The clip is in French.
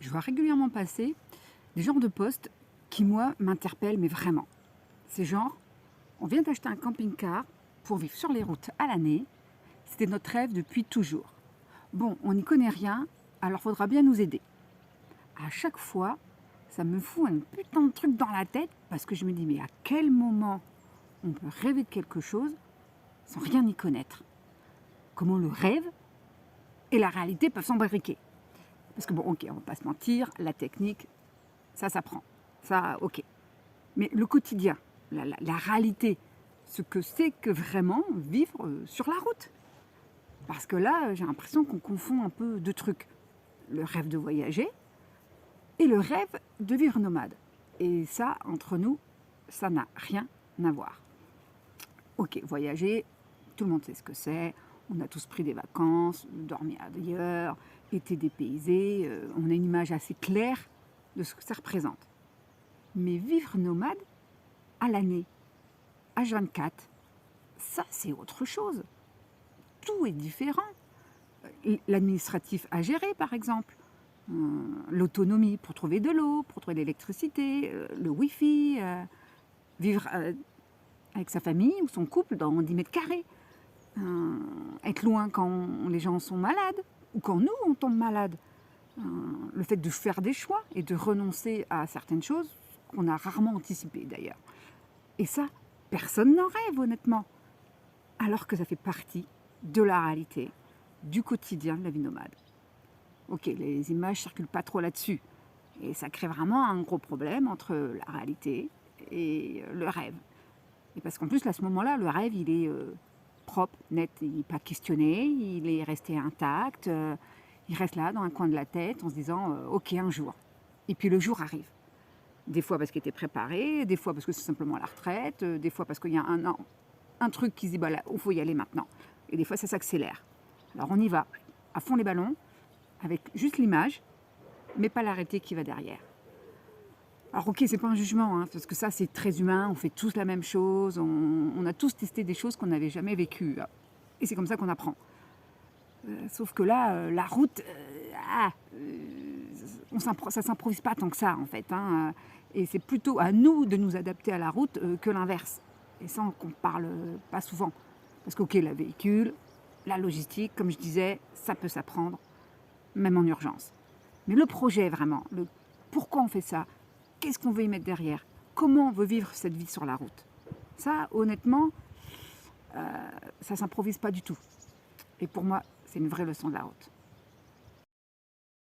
Je vois régulièrement passer des genres de posts qui, moi, m'interpellent, mais vraiment. C'est genre, on vient d'acheter un camping-car pour vivre sur les routes à l'année. C'était notre rêve depuis toujours. Bon, on n'y connaît rien, alors faudra bien nous aider. À chaque fois, ça me fout un putain de truc dans la tête parce que je me dis, mais à quel moment on peut rêver de quelque chose sans rien y connaître? Comment le rêve et la réalité peuvent s'embriquer? Parce que bon, ok, on va pas se mentir, la technique, ça s'apprend. Ça, ok. Mais le quotidien, la réalité, ce que c'est que vraiment vivre sur la route. Parce que là, j'ai l'impression qu'on confond un peu deux trucs. Le rêve de voyager et le rêve de vivre nomade. Et ça, entre nous, ça n'a rien à voir. Ok, voyager, tout le monde sait ce que c'est. On a tous pris des vacances, dormi ailleurs, été dépaysés. On a une image assez claire de ce que ça représente. Mais vivre nomade à l'année, H24, ça c'est autre chose. Tout est différent. L'administratif à gérer, par exemple. L'autonomie pour trouver de l'eau, pour trouver de l'électricité, le wifi, vivre avec sa famille ou son couple dans 10 mètres carrés. Être loin quand les gens sont malades ou quand nous on tombe malade. Le fait de faire des choix et de renoncer à certaines choses qu'on a rarement anticipées d'ailleurs. Et ça, personne n'en rêve honnêtement. Alors que ça fait partie de la réalité, du quotidien de la vie nomade. Ok, les images ne circulent pas trop là-dessus. Et ça crée vraiment un gros problème entre la réalité et le rêve. Et parce qu'en plus, à ce moment-là, le rêve, il est propre, net, il n'est pas questionné, il est resté intact, il reste là, dans un coin de la tête, en se disant ok, un jour. Et puis le jour arrive. Des fois parce qu'il était préparé, des fois parce que c'est simplement la retraite, des fois parce qu'il y a un truc qui se dit, bah là, il faut y aller maintenant. Et des fois, ça s'accélère. Alors on y va, à fond les ballons, avec juste l'image, mais pas l'arrêté qui va derrière. Alors ok, c'est pas un jugement, hein, parce que ça c'est très humain, on fait tous la même chose, on a tous testé des choses qu'on n'avait jamais vécues. Et c'est comme ça qu'on apprend. Sauf que là, la route, ça s'improvise pas tant que ça en fait. Hein, et c'est plutôt à nous de nous adapter à la route que l'inverse. Et ça, on ne parle pas souvent. Parce que ok, le véhicule, la logistique, comme je disais, ça peut s'apprendre, même en urgence. Mais le projet vraiment, pourquoi on fait ça, qu'est-ce qu'on veut y mettre derrière, comment on veut vivre cette vie sur la route, ça honnêtement, ça ne s'improvise pas du tout. Et pour moi, c'est une vraie leçon de la route.